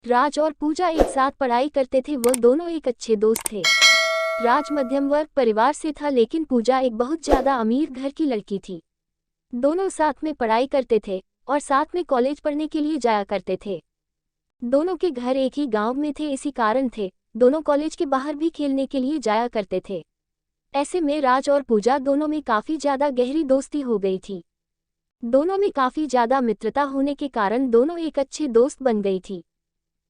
राज और पूजा एक साथ पढ़ाई करते थे। वह दोनों एक अच्छे दोस्त थे। राज मध्यम वर्ग परिवार से था, लेकिन पूजा एक बहुत ज्यादा अमीर घर की लड़की थी। दोनों साथ में पढ़ाई करते थे और साथ में कॉलेज पढ़ने के लिए जाया करते थे। दोनों के घर एक ही गांव में थे, इसी कारण थे दोनों कॉलेज के बाहर भी खेलने के लिए जाया करते थे। ऐसे में राज और पूजा दोनों में काफी ज्यादा गहरी दोस्ती हो गई थी। दोनों में काफी ज्यादा मित्रता होने के कारण दोनों एक अच्छे दोस्त बन गई थी।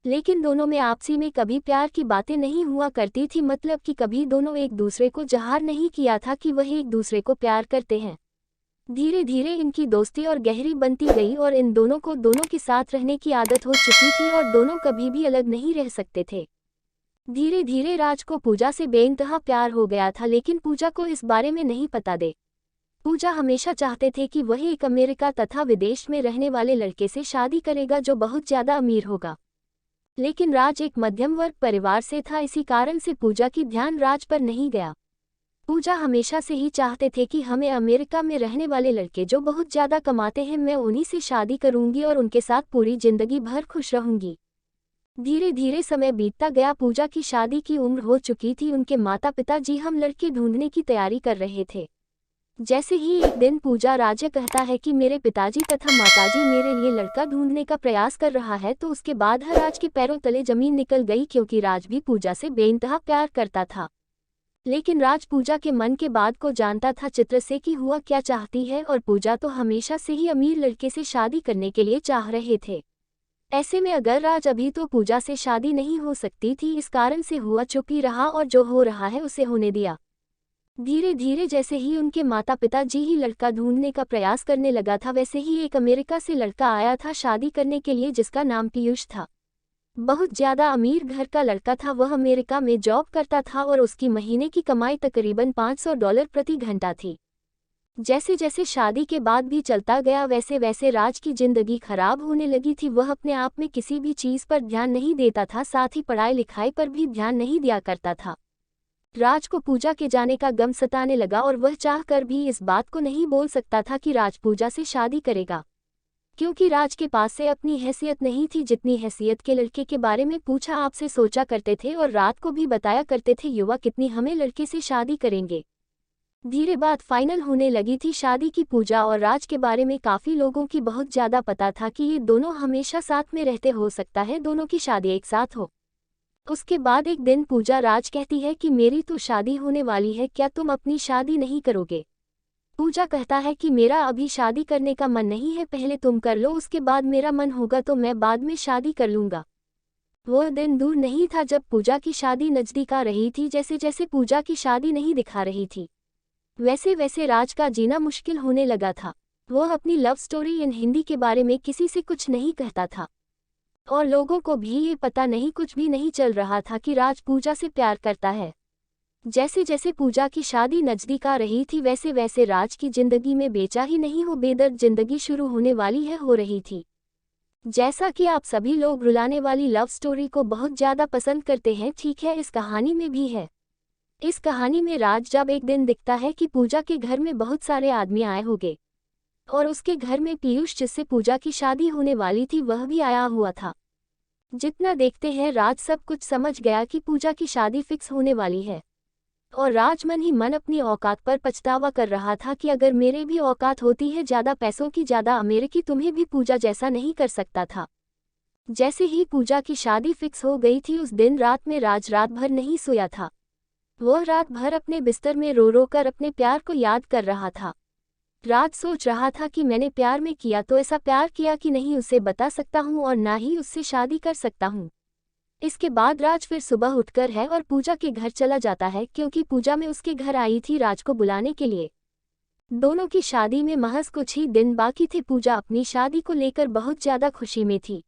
लेकिन दोनों में आपसी में कभी प्यार की बातें नहीं हुआ करती थी, मतलब कि कभी दोनों एक दूसरे को ज़ाहिर नहीं किया था कि वह एक दूसरे को प्यार करते हैं। धीरे धीरे इनकी दोस्ती और गहरी बनती गई और इन दोनों को दोनों के साथ रहने की आदत हो चुकी थी और दोनों कभी भी अलग नहीं रह सकते थे। धीरे धीरे राज को पूजा से बेइंतहा प्यार हो गया था, लेकिन पूजा को इस बारे में नहीं पता दे। पूजा हमेशा चाहते थे कि वह एक अमेरिका तथा विदेश में रहने वाले लड़के से शादी करेगा जो बहुत ज़्यादा अमीर होगा। लेकिन राज एक मध्यम वर्ग परिवार से था, इसी कारण से पूजा की ध्यान राज पर नहीं गया। पूजा हमेशा से ही चाहते थे कि हमें अमेरिका में रहने वाले लड़के जो बहुत ज़्यादा कमाते हैं, मैं उन्हीं से शादी करूंगी और उनके साथ पूरी जिंदगी भर खुश रहूंगी। धीरे धीरे समय बीतता गया। पूजा की शादी की उम्र हो चुकी थी। उनके माता पिता जी हम लड़के ढूंढने की तैयारी कर रहे थे। जैसे ही एक दिन पूजा राज कहता है कि मेरे पिताजी तथा माताजी मेरे लिए लड़का ढूंढने का प्रयास कर रहा है, तो उसके बाद राज के पैरों तले जमीन निकल गई, क्योंकि राज भी पूजा से बेइंतहा प्यार करता था। लेकिन राज पूजा के मन के बात को जानता था चित्र से कि हुआ क्या चाहती है, और पूजा तो हमेशा से ही अमीर लड़के से शादी करने के लिए चाह रहे थे। ऐसे में अगर राज अभी तो पूजा से शादी नहीं हो सकती थी, इस कारण से हुआ चुप ही रहा और जो हो रहा है उसे होने दिया। धीरे धीरे जैसे ही उनके माता पिता जी ही लड़का ढूंढने का प्रयास करने लगा था, वैसे ही एक अमेरिका से लड़का आया था शादी करने के लिए, जिसका नाम पीयूष था। बहुत ज़्यादा अमीर घर का लड़का था। वह अमेरिका में जॉब करता था और उसकी महीने की कमाई तकरीबन $500 प्रति घंटा थी। जैसे जैसे शादी के बाद भी चलता गया, वैसे वैसे राज की जिंदगी खराब होने लगी थी। वह अपने आप में किसी भी चीज़ पर ध्यान नहीं देता था, साथ ही पढ़ाई लिखाई पर भी ध्यान नहीं दिया करता था। राज को पूजा के जाने का गम सताने लगा और वह चाहकर भी इस बात को नहीं बोल सकता था कि राज पूजा से शादी करेगा, क्योंकि राज के पास से अपनी हैसियत नहीं थी जितनी हैसियत के लड़के के बारे में पूछा आपसे सोचा करते थे और रात को भी बताया करते थे युवा कितनी हमें लड़के से शादी करेंगे। धीरे बात फाइनल होने लगी थी शादी की। पूजा और राज के बारे में काफ़ी लोगों की बहुत ज़्यादा पता था कि ये दोनों हमेशा साथ में रहते, हो सकता है दोनों की शादी एक साथ हो। उसके बाद एक दिन पूजा राज कहती है कि मेरी तो शादी होने वाली है, क्या तुम अपनी शादी नहीं करोगे? पूजा कहता है कि मेरा अभी शादी करने का मन नहीं है, पहले तुम कर लो, उसके बाद मेरा मन होगा तो मैं बाद में शादी कर लूँगा। वह दिन दूर नहीं था जब पूजा की शादी नज़दीक आ रही थी। जैसे जैसे पूजा की शादी नहीं दिखा रही थी, वैसे वैसे राज का जीना मुश्किल होने लगा था। वह अपनी लव स्टोरी इन हिंदी के बारे में किसी से कुछ नहीं कहता था और लोगों को भी ये पता नहीं, कुछ भी नहीं चल रहा था कि राज पूजा से प्यार करता है। जैसे जैसे पूजा की शादी नज़दीक आ रही थी, वैसे वैसे राज की जिंदगी में बेचाही नहीं हो बेदर्द जिंदगी शुरू होने वाली है हो रही थी। जैसा कि आप सभी लोग रुलाने वाली लव स्टोरी को बहुत ज़्यादा पसंद करते हैं, ठीक है, इस कहानी में भी है। इस कहानी में राज जब एक दिन दिखता है कि पूजा के घर में बहुत सारे आदमी आए होंगे और उसके घर में पीयूष जिससे पूजा की शादी होने वाली थी वह भी आया हुआ था। जितना देखते हैं राज सब कुछ समझ गया कि पूजा की शादी फिक्स होने वाली है और राज मन ही मन अपनी औकात पर पछतावा कर रहा था कि अगर मेरे भी औकात होती है ज़्यादा पैसों की, ज़्यादा अमेरिकी, तुम्हें भी पूजा जैसा नहीं कर सकता था। जैसे ही पूजा की शादी फिक्स हो गई थी, उस दिन रात में राज रात भर नहीं सोया था। वह रात भर अपने बिस्तर में रो रो कर अपने प्यार को याद कर रहा था। राज सोच रहा था कि मैंने प्यार में किया तो ऐसा प्यार किया कि नहीं उसे बता सकता हूँ और ना ही उससे शादी कर सकता हूँ। इसके बाद राज फिर सुबह उठकर है और पूजा के घर चला जाता है, क्योंकि पूजा में उसके घर आई थी राज को बुलाने के लिए। दोनों की शादी में महज कुछ ही दिन बाकी थे। पूजा अपनी शादी को लेकर बहुत ज़्यादा खुशी में थी।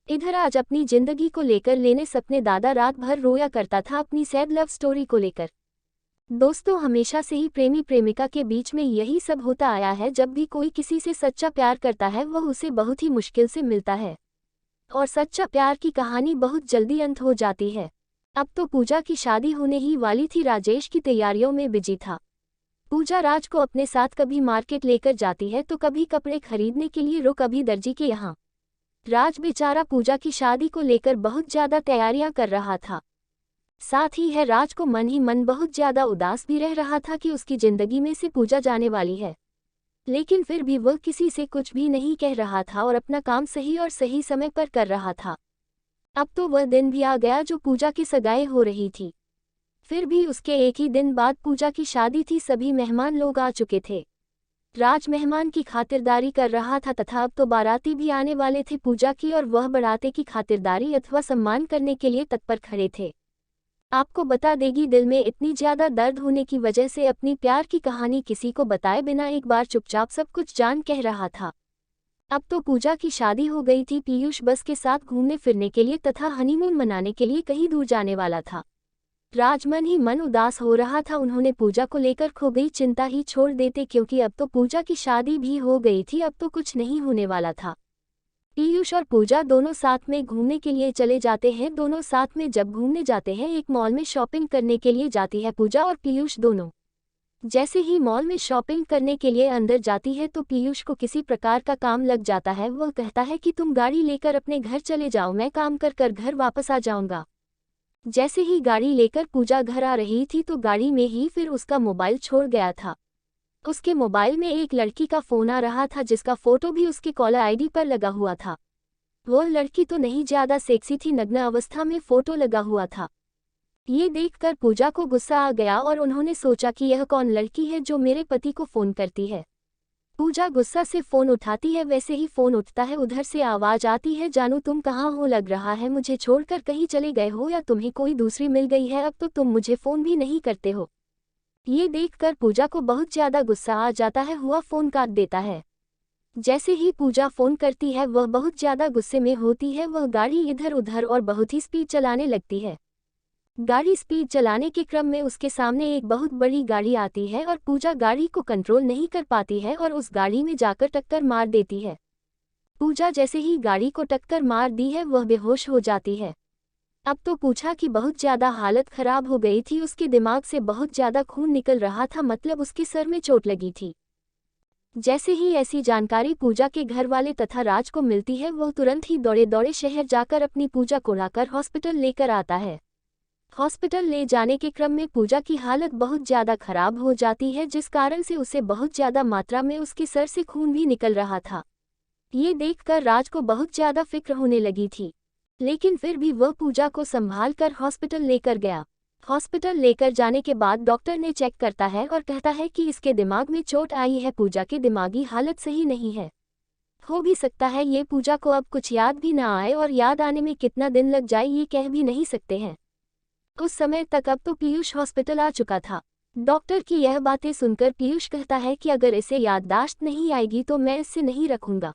इधर आज अपनी जिंदगी को लेकर लेने सपने दादा रात भर रोया करता था अपनी सैड लव स्टोरी को लेकर। दोस्तों, हमेशा से ही प्रेमी प्रेमिका के बीच में यही सब होता आया है। जब भी कोई किसी से सच्चा प्यार करता है वह उसे बहुत ही मुश्किल से मिलता है और सच्चा प्यार की कहानी बहुत जल्दी अंत हो जाती है। अब तो पूजा की शादी होने ही वाली थी। राजेश की तैयारियों में बिजी था। पूजा राज को अपने साथ कभी मार्केट लेकर जाती है तो कभी कपड़े खरीदने के लिए, कभी दर्जी के यहाँ। राज बेचारा पूजा की शादी को लेकर बहुत ज्यादा तैयारियां कर रहा था। साथ ही है राज को मन ही मन बहुत ज्यादा उदास भी रह रहा था कि उसकी जिंदगी में से पूजा जाने वाली है। लेकिन फिर भी वह किसी से कुछ भी नहीं कह रहा था और अपना काम सही और सही समय पर कर रहा था। अब तो वह दिन भी आ गया जो पूजा की सगाई हो रही थी। फिर भी उसके एक ही दिन बाद पूजा की शादी थी। सभी मेहमान लोग आ चुके थे। राज मेहमान की खातिरदारी कर रहा था तथा अब तो बाराती भी आने वाले थे पूजा की, और वह बाराते की खातिरदारी अथवा सम्मान करने के लिए तत्पर खड़े थे। आपको बता देगी, दिल में इतनी ज्यादा दर्द होने की वजह से अपनी प्यार की कहानी किसी को बताए बिना एक बार चुपचाप सब कुछ जान कह रहा था। अब तो पूजा की शादी हो गई थी। पीयूष बस के साथ घूमने फिरने के लिए तथा हनीमून मनाने के लिए कहीं दूर जाने वाला था। राज मन ही मन उदास हो रहा था। उन्होंने पूजा को लेकर खो गई चिंता ही छोड़ देते, क्योंकि अब तो पूजा की शादी भी हो गई थी। अब तो कुछ नहीं होने वाला था। पीयूष और पूजा दोनों साथ में घूमने के लिए चले जाते हैं। दोनों साथ में जब घूमने जाते हैं, एक मॉल में शॉपिंग करने के लिए जाती है पूजा और पीयूष दोनों। जैसे ही मॉल में शॉपिंग करने के लिए अंदर जाती है तो पीयूष को किसी प्रकार का काम लग जाता है। वह कहता है कि तुम गाड़ी लेकर अपने घर चले जाओ, मैं काम कर कर घर वापस आ जाऊंगा। जैसे ही गाड़ी लेकर पूजा घर आ रही थी तो गाड़ी में ही फिर उसका मोबाइल छोड़ गया था। उसके मोबाइल में एक लड़की का फोन आ रहा था जिसका फोटो भी उसके कॉलर आईडी पर लगा हुआ था। वह लड़की तो नहीं ज्यादा सेक्सी थी, नग्न अवस्था में फोटो लगा हुआ था। ये देखकर पूजा को गुस्सा आ गया और उन्होंने सोचा कि यह कौन लड़की है जो मेरे पति को फोन करती है। पूजा गुस्सा से फोन उठाती है। वैसे ही फोन उठता है, उधर से आवाज आती है, जानू तुम कहाँ हो? लग रहा है मुझे छोड़कर कहीं चले गए हो या तुम्हें कोई दूसरी मिल गई है। अब तो तुम मुझे फोन भी नहीं करते हो। ये देखकर पूजा को बहुत ज्यादा गुस्सा आ जाता है। हुआ फोन काट देता है। जैसे ही पूजा फोन करती है वह बहुत ज्यादा गुस्से में होती है। वह गाड़ी इधर उधर और बहुत ही स्पीड चलाने लगती है। गाड़ी स्पीड चलाने के क्रम में उसके सामने एक बहुत बड़ी गाड़ी आती है और पूजा गाड़ी को कंट्रोल नहीं कर पाती है और उस गाड़ी में जाकर टक्कर मार देती है। पूजा जैसे ही गाड़ी को टक्कर मार दी है वह बेहोश हो जाती है। अब तो पूजा की बहुत ज्यादा हालत खराब हो गई थी। उसके दिमाग से बहुत ज्यादा खून निकल रहा था, मतलब उसके सर में चोट लगी थी। जैसे ही ऐसी जानकारी पूजा के घर वाले तथा राज को मिलती है, वह तुरंत ही दौड़े दौड़े शहर जाकर अपनी पूजा को लाकर हॉस्पिटल लेकर आता है। हॉस्पिटल ले जाने के क्रम में पूजा की हालत बहुत ज्यादा खराब हो जाती है, जिस कारण से उसे बहुत ज्यादा मात्रा में उसके सर से खून भी निकल रहा था। ये देखकर राज को बहुत ज्यादा फिक्र होने लगी थी, लेकिन फिर भी वह पूजा को संभाल कर हॉस्पिटल लेकर गया। हॉस्पिटल लेकर जाने के बाद डॉक्टर ने चेक करता है और कहता है कि इसके दिमाग में चोट आई है। पूजा की दिमागी हालत सही नहीं है। हो भी सकता है ये पूजा को अब कुछ याद भी ना आए, और याद आने में कितना दिन लग जाए ये कह भी नहीं सकते हैं। उस समय तक अब तो पीयूष हॉस्पिटल आ चुका था। डॉक्टर की यह बातें सुनकर पीयूष कहता है कि अगर इसे याददाश्त नहीं आएगी तो मैं इससे नहीं रखूंगा।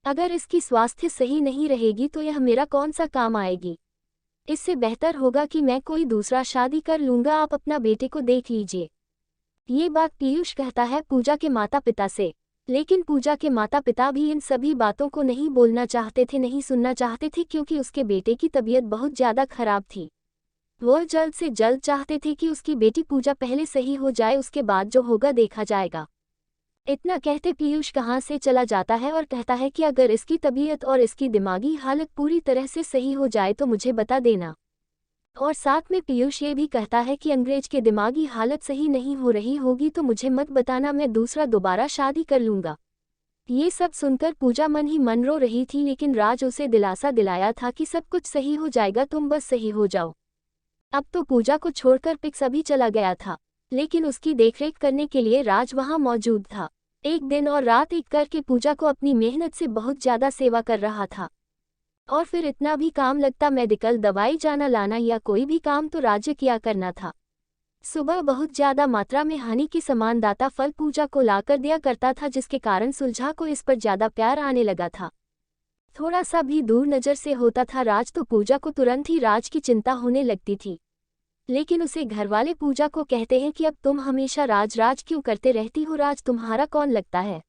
अगर इसकी स्वास्थ्य सही नहीं रहेगी तो यह मेरा कौन सा काम आएगी। इससे बेहतर होगा कि मैं कोई दूसरा शादी कर लूंगा। आप अपना बेटे को देख लीजिए। ये बात पीयूष कहता है पूजा के माता पिता से, लेकिन पूजा के माता पिता भी इन सभी बातों को नहीं बोलना चाहते थे, नहीं सुनना चाहते थे, क्योंकि उसके बेटे की तबीयत बहुत ज्यादा खराब थी। वह जल्द से जल्द चाहते थे कि उसकी बेटी पूजा पहले सही हो जाए, उसके बाद जो होगा देखा जाएगा। इतना कहते पीयूष कहाँ से चला जाता है और कहता है कि अगर इसकी तबीयत और इसकी दिमागी हालत पूरी तरह से सही हो जाए तो मुझे बता देना। और साथ में पीयूष ये भी कहता है कि अंग्रेज के दिमागी हालत सही नहीं हो रही होगी तो मुझे मत बताना, मैं दोबारा शादी कर लूंगा। ये सब सुनकर पूजा मन ही मन रो रही थी, लेकिन राज उसे दिलासा दिलाया था कि सब कुछ सही हो जाएगा, तुम बस सही हो जाओ। अब तो पूजा को छोड़कर पिक्स अभी चला गया था, लेकिन उसकी देखरेख करने के लिए राज वहां मौजूद था। एक दिन और रात एक करके पूजा को अपनी मेहनत से बहुत ज्यादा सेवा कर रहा था। और फिर इतना भी काम लगता, मेडिकल दवाई जाना लाना या कोई भी काम तो राज्य किया करना था। सुबह बहुत ज्यादा मात्रा में हानि की सामानदाता फल पूजा को लाकर दिया करता था, जिसके कारण सुलझा को इस पर ज्यादा प्यार आने लगा था। थोड़ा सा भी दूर नजर से होता था राज तो पूजा को तुरंत ही राज की चिंता होने लगती थी। लेकिन उसे घरवाले पूजा को कहते हैं कि अब तुम हमेशा राज राज क्यों करते रहती हो, राज तुम्हारा कौन लगता है।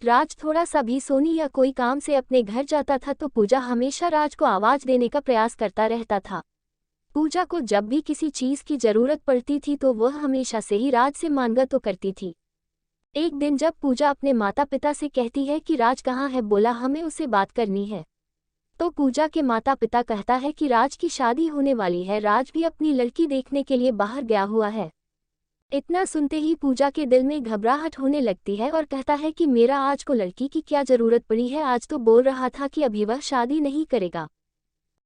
राज थोड़ा सा भी सोनी या कोई काम से अपने घर जाता था तो पूजा हमेशा राज को आवाज देने का प्रयास करता रहता था। पूजा को जब भी किसी चीज की जरूरत पड़ती थी तो वह हमेशा से ही राज से मांगा तो करती थी। एक दिन जब पूजा अपने माता पिता से कहती है कि राज कहाँ है, बोला हमें उससे बात करनी है। तो पूजा के माता पिता कहता है कि राज की शादी होने वाली है, राज भी अपनी लड़की देखने के लिए बाहर गया हुआ है। इतना सुनते ही पूजा के दिल में घबराहट होने लगती है और कहता है कि मेरा आज को लड़की की क्या जरूरत पड़ी है, आज तो बोल रहा था कि अभी वह शादी नहीं करेगा।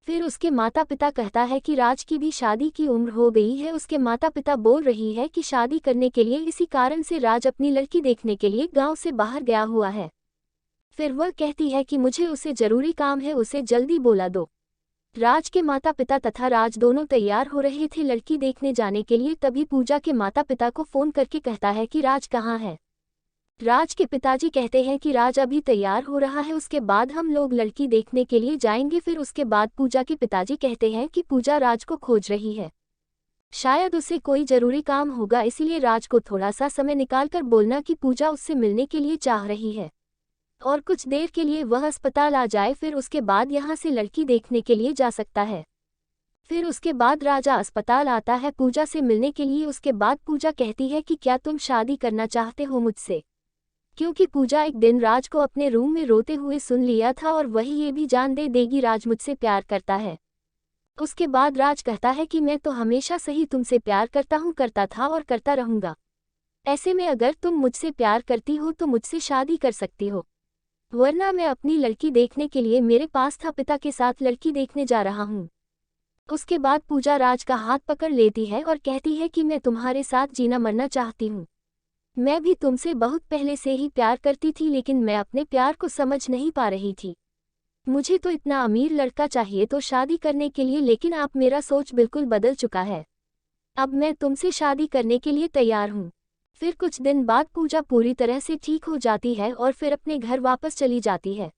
फिर उसके माता पिता कहता है कि राज की भी शादी की उम्र हो गई है। उसके माता पिता बोल रही है कि शादी करने के लिए इसी कारण से राज अपनी लड़की देखने के लिए गांव से बाहर गया हुआ है। फिर वह कहती है कि मुझे उसे जरूरी काम है, उसे जल्दी बोला दो। राज के माता पिता तथा राज दोनों तैयार हो रहे थे लड़की देखने जाने के लिए, तभी पूजा के माता पिता को फोन करके कहता है कि राज कहाँ है। राज के पिताजी कहते हैं कि राज अभी तैयार हो रहा है, उसके बाद हम लोग लड़की देखने के लिए जाएंगे। फिर उसके बाद पूजा के पिताजी कहते हैं कि पूजा राज को खोज रही है, शायद उसे कोई जरूरी काम होगा, इसीलिए राज को थोड़ा सा समय निकालकर बोलना कि पूजा उससे मिलने के लिए चाह रही है और कुछ देर के लिए वह अस्पताल आ जाए, फिर उसके बाद यहाँ से लड़की देखने के लिए जा सकता है। फिर उसके बाद राजा अस्पताल आता है पूजा से मिलने के लिए। उसके बाद पूजा कहती है कि क्या तुम शादी करना चाहते हो मुझसे, क्योंकि पूजा एक दिन राज को अपने रूम में रोते हुए सुन लिया था और वही ये भी जान दे देगी राज मुझसे प्यार करता है। उसके बाद राज कहता है कि मैं तो हमेशा से ही तुमसे प्यार करता हूँ, करता था और करता रहूँगा। ऐसे में अगर तुम मुझसे प्यार करती हो तो मुझसे शादी कर सकती हो, वरना मैं अपनी लड़की देखने के लिए मेरे पास था पिता के साथ लड़की देखने जा रहा हूँ। उसके बाद पूजा राज का हाथ पकड़ लेती है और कहती है कि मैं तुम्हारे साथ जीना मरना चाहती हूँ। मैं भी तुमसे बहुत पहले से ही प्यार करती थी, लेकिन मैं अपने प्यार को समझ नहीं पा रही थी। मुझे तो इतना अमीर लड़का चाहिए तो शादी करने के लिए, लेकिन आप मेरा सोच बिल्कुल बदल चुका है। अब मैं तुमसे शादी करने के लिए तैयार हूँ। फिर कुछ दिन बाद पूजा पूरी तरह से ठीक हो जाती है और फिर अपने घर वापस चली जाती है।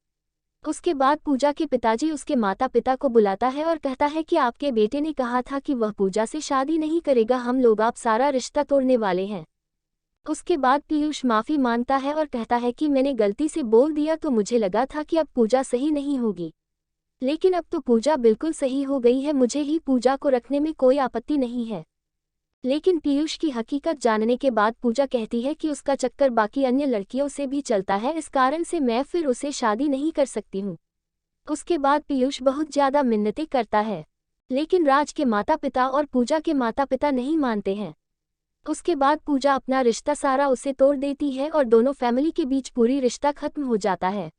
उसके बाद पूजा के पिताजी उसके माता पिता को बुलाता है और कहता है कि आपके बेटे ने कहा था कि वह पूजा से शादी नहीं करेगा, हम लोग आप सारा रिश्ता तोड़ने वाले हैं। उसके बाद पीयूष माफ़ी मांगता है और कहता है कि मैंने गलती से बोल दिया, तो मुझे लगा था कि अब पूजा सही नहीं होगी, लेकिन अब तो पूजा बिल्कुल सही हो गई है, मुझे ही पूजा को रखने में कोई आपत्ति नहीं है। लेकिन पीयूष की हकीकत जानने के बाद पूजा कहती है कि उसका चक्कर बाकी अन्य लड़कियों से भी चलता है, इस कारण से मैं फिर उसे शादी नहीं कर सकती हूँ। उसके बाद पीयूष बहुत ज़्यादा मिन्नतें करता है, लेकिन राज के माता पिता और पूजा के माता पिता नहीं मानते हैं। उसके बाद पूजा अपना रिश्ता सारा उसे तोड़ देती है और दोनों फैमिली के बीच पूरी रिश्ता खत्म हो जाता है।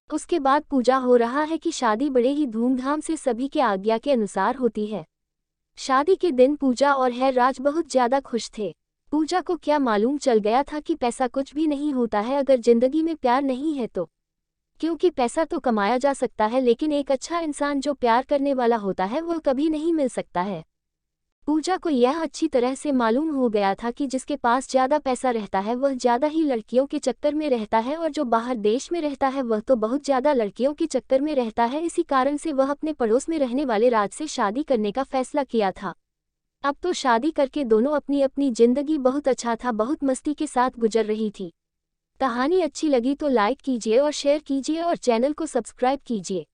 उसके बाद पूजा हो रहा है कि शादी बड़े ही धूमधाम से सभी के आज्ञा के अनुसार होती है। शादी के दिन पूजा और है राज बहुत ज़्यादा खुश थे। पूजा को क्या मालूम चल गया था कि पैसा कुछ भी नहीं होता है अगर जिंदगी में प्यार नहीं है तो, क्योंकि पैसा तो कमाया जा सकता है, लेकिन एक अच्छा इंसान जो प्यार करने वाला होता है वह कभी नहीं मिल सकता है। पूजा को यह अच्छी तरह से मालूम हो गया था कि जिसके पास ज़्यादा पैसा रहता है वह ज़्यादा ही लड़कियों के चक्कर में रहता है, और जो बाहर देश में रहता है वह तो बहुत ज़्यादा लड़कियों के चक्कर में रहता है। इसी कारण से वह अपने पड़ोस में रहने वाले राज से शादी करने का फैसला किया था। अब तो शादी करके दोनों अपनी अपनी ज़िंदगी बहुत अच्छा था, बहुत मस्ती के साथ गुजर रही थी। कहानी अच्छी लगी तो लाइक कीजिए और शेयर कीजिए और चैनल को सब्सक्राइब कीजिए।